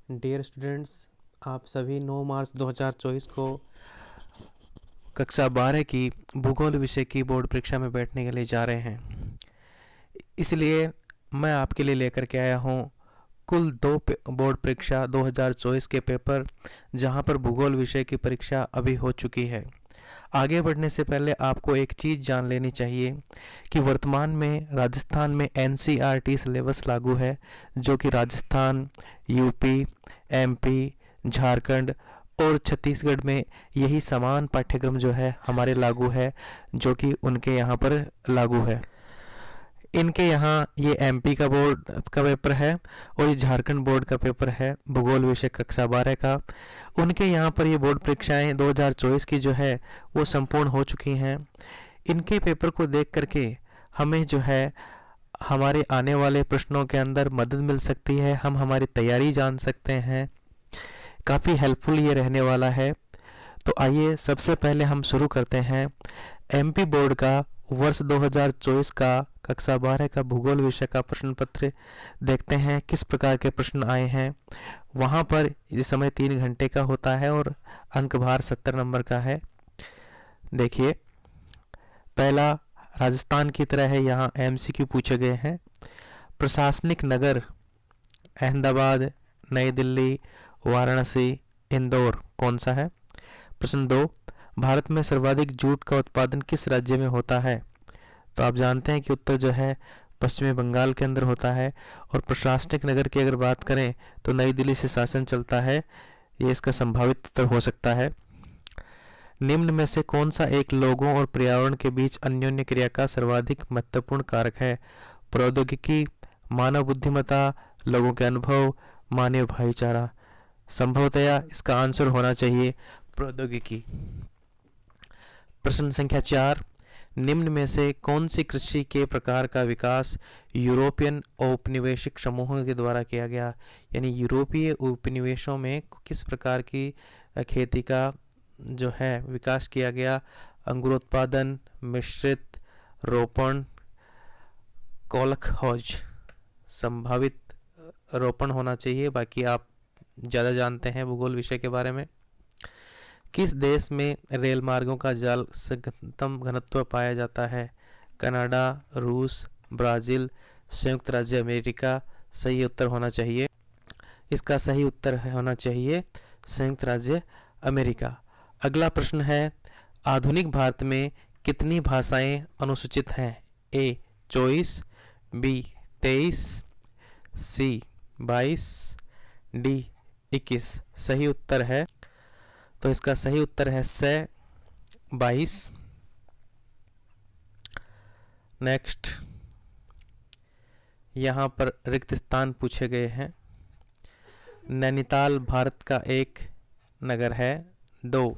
Dear students, आप सभी 9 मार्च 2024 को कक्षा 12 की भूगोल विषय की बोर्ड परीक्षा में बैठने के लिए जा रहे हैं। इसलिए मैं आपके लिए लेकर के आया हूँ कुल दो बोर्ड परीक्षा 2024 के पेपर, जहां पर भूगोल विषय की परीक्षा अभी हो चुकी है। आगे बढ़ने से पहले आपको एक चीज़ जान लेनी चाहिए कि वर्तमान में राजस्थान में एनसीईआरटी सिलेबस लागू है, जो कि राजस्थान, यूपी, एमपी, झारखंड और छत्तीसगढ़ में यही समान पाठ्यक्रम जो है हमारे लागू है, जो कि उनके यहाँ पर लागू है। इनके यहाँ ये एमपी का बोर्ड का पेपर है और ये झारखंड बोर्ड का पेपर है भूगोल विषय कक्षा 12 का। उनके यहाँ पर ये बोर्ड परीक्षाएं 2024 की जो है वो संपूर्ण हो चुकी हैं। इनके पेपर को देख करके हमें जो है हमारे आने वाले प्रश्नों के अंदर मदद मिल सकती है, हम हमारी तैयारी जान सकते हैं। काफ़ी हेल्पफुल ये रहने वाला है। तो आइए सबसे पहले हम शुरू करते हैं एमपी बोर्ड का वर्ष 2024 का कक्षा 12 का भूगोल विषय का प्रश्न पत्र देखते हैं किस प्रकार के प्रश्न आए हैं। वहाँ पर इस समय 3 घंटे का होता है और अंक भार 70 नंबर का है। देखिए, पहला राजस्थान की तरह है, यहाँ एमसीक्यू पूछे गए हैं। प्रशासनिक नगर अहमदाबाद, नई दिल्ली, वाराणसी, इंदौर कौन सा है? प्रश्न 2, भारत में सर्वाधिक जूट का उत्पादन किस राज्य में होता है? तो आप जानते हैं कि उत्तर जो है पश्चिमी बंगाल के अंदर होता है। और प्रशासनिक नगर की अगर बात करें तो नई दिल्ली से शासन चलता है, ये इसका संभावित उत्तर हो सकता है। निम्न में से कौन सा एक लोगों और पर्यावरण के बीच अन्योन्य क्रिया का सर्वाधिक महत्वपूर्ण कारक है? प्रौद्योगिकी, मानव बुद्धिमत्ता, लोगों के अनुभव, मानवीय भाईचारा। संभवतया इसका आंसर होना चाहिए प्रौद्योगिकी। प्रश्न संख्या 4, निम्न में से कौन सी कृषि के प्रकार का विकास यूरोपियन औपनिवेशिक समूहों के द्वारा किया गया? यानी यूरोपीय उपनिवेशों में किस प्रकार की खेती का जो है विकास किया गया? अंकुरोत्पादन, मिश्रित रोपण, कोलखोज। संभावित रोपण होना चाहिए, बाकी आप ज़्यादा जानते हैं भूगोल विषय के बारे में। किस देश में रेल मार्गों का जाल सर्वोत्तम घनत्व पाया जाता है? कनाडा, रूस, ब्राज़ील, संयुक्त राज्य अमेरिका। सही उत्तर होना चाहिए, इसका सही उत्तर होना चाहिए संयुक्त राज्य अमेरिका। अगला प्रश्न है, आधुनिक भारत में कितनी भाषाएं अनुसूचित हैं? ए 24, बी 23, सी 22, डी 21। सही उत्तर है, तो इसका सही उत्तर है 22। नेक्स्ट, यहाँ पर रिक्त स्थान पूछे गए हैं। नैनीताल भारत का एक नगर है। 2,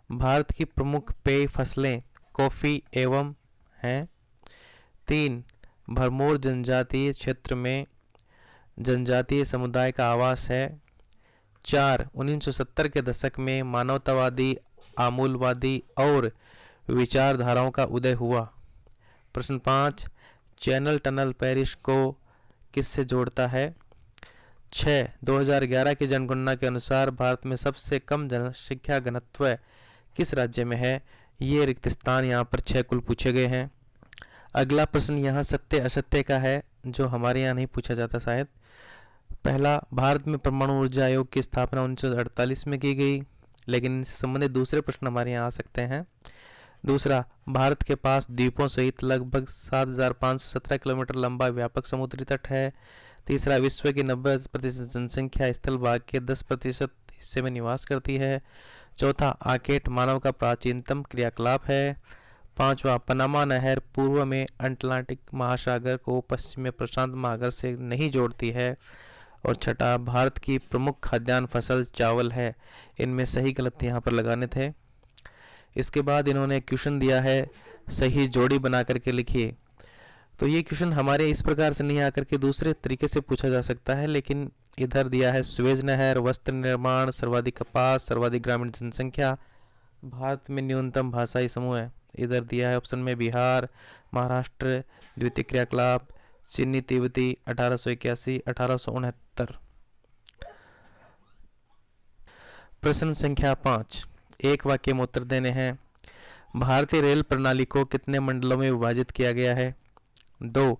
भारत की प्रमुख पेय फसलें कॉफ़ी एवं हैं। 3, भरमौर जनजातीय क्षेत्र में जनजातीय समुदाय का आवास है। 4, 1970 के दशक में मानवतावादी, आमूलवादी और विचारधाराओं का उदय हुआ। प्रश्न 5, चैनल टनल पेरिस को किससे जोड़ता है? 6, 2011 की जनगणना के अनुसार भारत में सबसे कम जनसंख्या घनत्व किस राज्य में है? ये रिक्त स्थान यहाँ पर 6 कुल पूछे गए हैं। अगला प्रश्न यहाँ सत्य असत्य का है, जो हमारे यहाँ नहीं पूछा जाता शायद। पहला, भारत में परमाणु ऊर्जा आयोग की स्थापना 1948 में की गई, लेकिन इनसे संबंधित दूसरे प्रश्न हमारे यहाँ आ सकते हैं। दूसरा, भारत के पास द्वीपों सहित लगभग 7,517 किलोमीटर लंबा व्यापक समुद्री तट है। तीसरा, विश्व की 90% जनसंख्या स्थल भाग के 10% हिस्से में निवास करती है। चौथा, आकेट मानव का प्राचीनतम क्रियाकलाप है। पांचवा, पनामा नहर पूर्व में अटलांटिक महासागर को पश्चिम में प्रशांत महासागर से नहीं जोड़ती है। और छठा, भारत की प्रमुख खाद्यान्न फसल चावल है। इनमें सही गलत यहाँ पर लगाने थे। इसके बाद इन्होंने क्वेश्चन दिया है, सही जोड़ी बना करके लिखिए। तो ये क्वेश्चन हमारे इस प्रकार से नहीं आकर के दूसरे तरीके से पूछा जा सकता है, लेकिन इधर दिया है स्वेज नहर, वस्त्र निर्माण, सर्वाधिक कपास, सर्वाधिक ग्रामीण जनसंख्या, भारत में न्यूनतम भाषाई समूह है। इधर दिया है ऑप्शन में बिहार, महाराष्ट्र, द्वितीय क्रियाकलाप, चीनी तिब्बती 1881, 1869। प्रश्न संख्या 5, एक वाक्य में उत्तर देने हैं। भारतीय रेल प्रणाली को कितने मंडलों में विभाजित किया गया है? 2,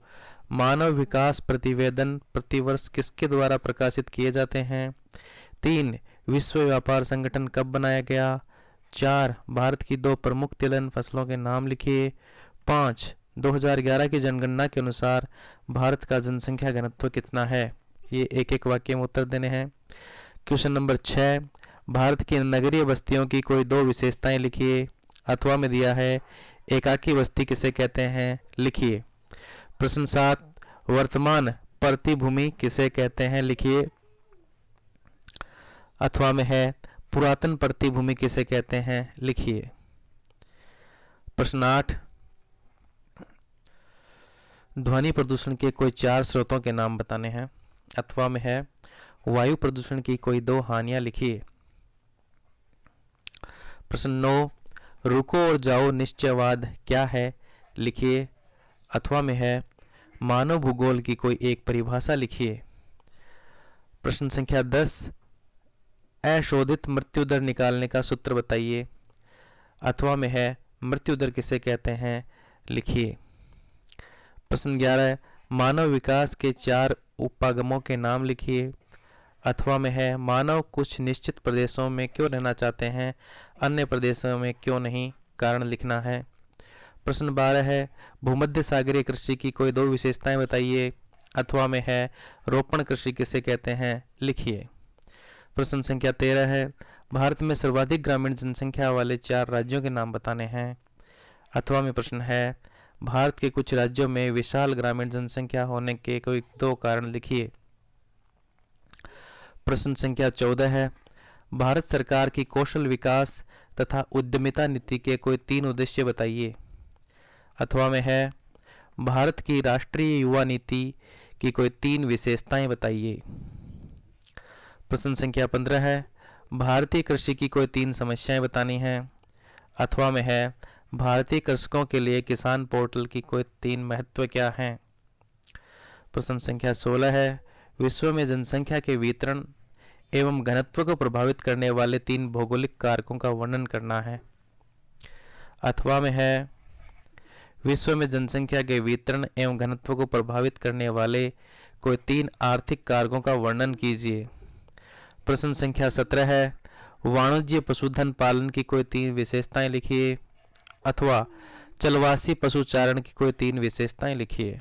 मानव विकास प्रतिवेदन प्रतिवर्ष किसके द्वारा प्रकाशित किए जाते हैं? 3, विश्व व्यापार संगठन कब बनाया गया? 4, भारत की 2 प्रमुख तिलहन फसलों के नाम लिखिए। 5, 2011 की जनगणना के अनुसार भारत का जनसंख्या घनत्व कितना है? ये एक एक वाक्य में उत्तर देने हैं। क्वेश्चन नंबर 6, भारत की नगरीय बस्तियों की कोई 2 विशेषताएं लिखिए। अथवा में दिया है, एकाकी बस्ती किसे कहते हैं? लिखिए। प्रश्न 7, वर्तमान प्रतिभूमि किसे कहते हैं? लिखिए। अथवा में है, पुरातन प्रतिभूमि किसे कहते हैं? लिखिए। प्रश्न 8, ध्वनि प्रदूषण के कोई 4 स्रोतों के नाम बताने हैं। अथवा में है, वायु प्रदूषण की कोई 2 हानियां लिखिए। प्रश्न 9, रुको और जाओ निश्चयवाद क्या है? लिखिए। अथवा में है, मानव भूगोल की कोई एक परिभाषा लिखिए। प्रश्न संख्या 10, अशोधित मृत्यु दर निकालने का सूत्र बताइए। अथवा में है, मृत्यु दर किसे कहते हैं? लिखिए। प्रश्न 11, मानव विकास के 4 उपागमों के नाम लिखिए। अथवा में है, मानव कुछ निश्चित प्रदेशों में क्यों रहना चाहते हैं, अन्य प्रदेशों में क्यों नहीं? कारण लिखना है। प्रश्न 12 है, भूमध्य सागरीय कृषि की कोई 2 विशेषताएं बताइए। अथवा में है, रोपण कृषि किसे कहते हैं? लिखिए। प्रश्न संख्या 13 है, भारत में सर्वाधिक ग्रामीण जनसंख्या वाले 4 राज्यों के नाम बताने हैं। अथवा में प्रश्न है, भारत के कुछ राज्यों में विशाल ग्रामीण जनसंख्या होने के कोई 2 कारण लिखिए। प्रश्न संख्या 14 है, भारत सरकार की कौशल विकास तथा उद्यमिता नीति के कोई 3 उद्देश्य बताइए। अथवा में है, भारत की राष्ट्रीय युवा नीति की कोई 3 विशेषताएं बताइए। प्रश्न संख्या 15 है, भारतीय कृषि की कोई 3 समस्याएं बतानी हैं। अथवा में है, भारतीय कृषकों के लिए किसान पोर्टल की कोई 3 महत्व क्या हैं। प्रश्न संख्या 16 है, विश्व में जनसंख्या के वितरण एवं घनत्व को प्रभावित करने वाले 3 भौगोलिक कारकों का वर्णन करना है। अथवा में है, विश्व में जनसंख्या के वितरण एवं घनत्व को प्रभावित करने वाले कोई 3 आर्थिक कारकों का वर्णन कीजिए। प्रश्न संख्या 17 है, वाणिज्य पशुधन पालन की कोई 3 विशेषताएं लिखिए। अथवा चलवासी पशुचारण की कोई 3 विशेषताएं लिखिए।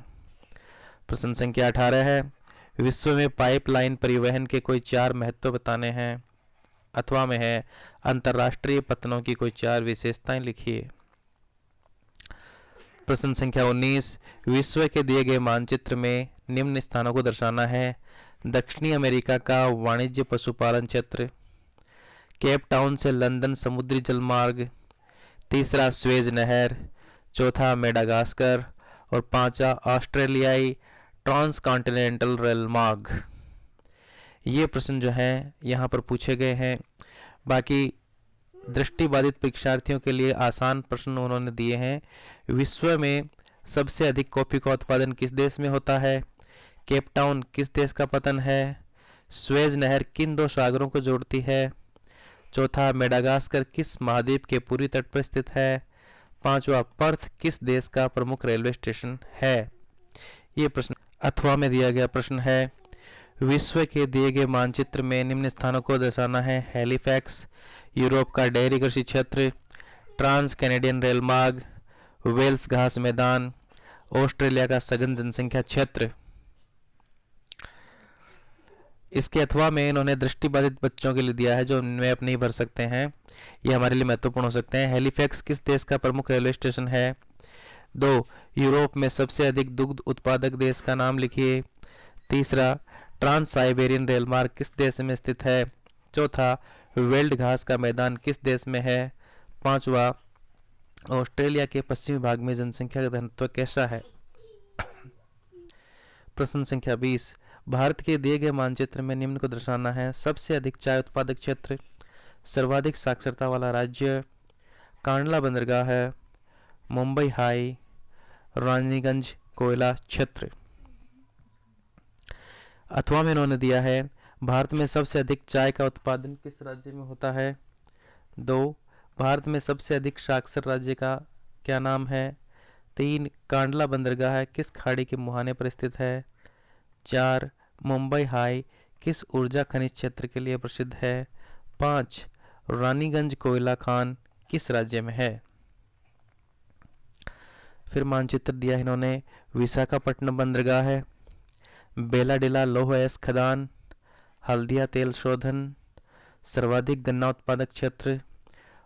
प्रश्न संख्या 18 है, विश्व में पाइपलाइन परिवहन के कोई 4 महत्व बताने हैं। अथवा में है, अंतर्राष्ट्रीय पत्तनों की कोई 4 विशेषताएं लिखिए। प्रश्न संख्या 19, विश्व के दिए गए मानचित्र में निम्न स्थानों को दर्शाना है। दक्षिणी अमेरिका का वाणिज्य पशुपालन क्षेत्र, केप टाउन से लंदन समुद्री जलमार्ग, तीसरा स्वेज नहर, चौथा मेडागास्कर और 5वां ऑस्ट्रेलियाई ट्रांसकॉन्टिनेंटल रेल मार्ग। ये प्रश्न जो हैं यहाँ पर पूछे गए हैं। बाकी दृष्टिबाधित परीक्षार्थियों के लिए आसान प्रश्न उन्होंने दिए हैं। विश्व में सबसे अधिक कॉफी का उत्पादन किस देश में होता है? केप टाउन किस देश का पतन है? स्वेज नहर किन 2 सागरों को जोड़ती है? चौथा मेडागास्कर किस महाद्वीप के पूर्वी तट पर स्थित है? 5वां पर्थ किस देश का प्रमुख रेलवे स्टेशन है? ये प्रश्न अथवा में दिया गया प्रश्न है। विश्व के दिए गए मानचित्र में निम्न स्थानों को दर्शाना है। हैलीफैक्स यूरोप का डेयरी कृषि क्षेत्र, ट्रांस कैनेडियन रेल मार्ग, वेल्स घास मैदान, ऑस्ट्रेलिया का सघन जनसंख्या क्षेत्र। इसके अथवा में इन्होंने दृष्टिबाधित बच्चों के लिए दिया है जो मैप नहीं भर सकते हैं। ये हमारे लिए महत्वपूर्ण हो सकते हैं। हैलीफैक्स किस देश का प्रमुख रेलवे स्टेशन है? 2, यूरोप में सबसे अधिक दुग्ध उत्पादक देश का नाम लिखिए। तीसरा, ट्रांस साइबेरियन रेल मार्ग किस देश में स्थित है? चौथा, वेल्ड घास का मैदान किस देश में है? 5वां, ऑस्ट्रेलिया के पश्चिमी भाग में जनसंख्या का घनत्व कैसा है? प्रश्न संख्या 20, भारत के दिए गए मानचित्र में निम्न को दर्शाना है। सबसे अधिक चाय उत्पादक क्षेत्र, सर्वाधिक साक्षरता वाला राज्य, कांडला बंदरगाह है, मुंबई हाई, रानीगंज कोयला क्षेत्र। अथवा में इन्होंने दिया है, भारत में सबसे अधिक चाय का उत्पादन किस राज्य में होता है? 2. भारत में सबसे अधिक साक्षर राज्य का क्या नाम है? 3. कांडला बंदरगाह किस खाड़ी के मुहाने पर स्थित है? 4. मुंबई हाई किस ऊर्जा खनिज क्षेत्र के लिए प्रसिद्ध है? 5. रानीगंज कोयला खान किस राज्य में है? फिर मानचित्र दिया है इन्होंने। विशाखापट्टनम बंदरगाह है, बेलाडिला लौह अयस्क खदान, हल्दिया तेल शोधन, सर्वाधिक गन्ना उत्पादक क्षेत्र,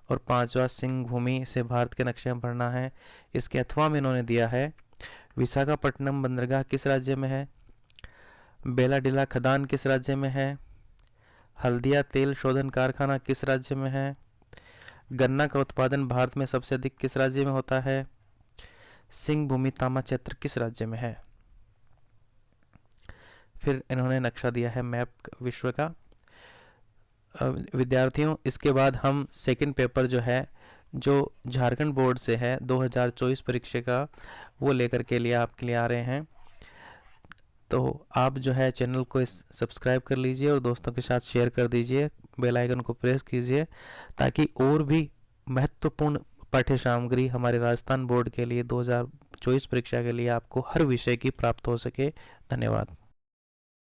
और 5वां सिंह भूमि से भारत के नक्शे में भरना है। इसके अथवा में इन्होंने दिया है विशाखापट्टनम बंदरगाह किस राज्य में है, बेलाडिला खदान किस राज्य में है, हल्दिया तेल शोधन कारखाना किस राज्य में है, गन्ना का उत्पादन भारत में सबसे अधिक किस राज्य में होता है, सिंह भूमि तांबा क्षेत्र किस राज्य में है। फिर इन्होंने नक्शा दिया है मैप विश्व का। विद्यार्थियों, इसके बाद हम सेकंड पेपर जो है, जो झारखंड बोर्ड से है 2024 परीक्षा का, वो लेकर के लिए आपके लिए आ रहे हैं। तो आप जो है चैनल को सब्सक्राइब कर लीजिए और दोस्तों के साथ शेयर कर दीजिए, बेल आइकन को प्रेस कीजिए, ताकि और भी महत्वपूर्ण पाठ्य सामग्री हमारे राजस्थान बोर्ड के लिए 2024 परीक्षा के लिए आपको हर विषय की प्राप्त हो सके। धन्यवाद।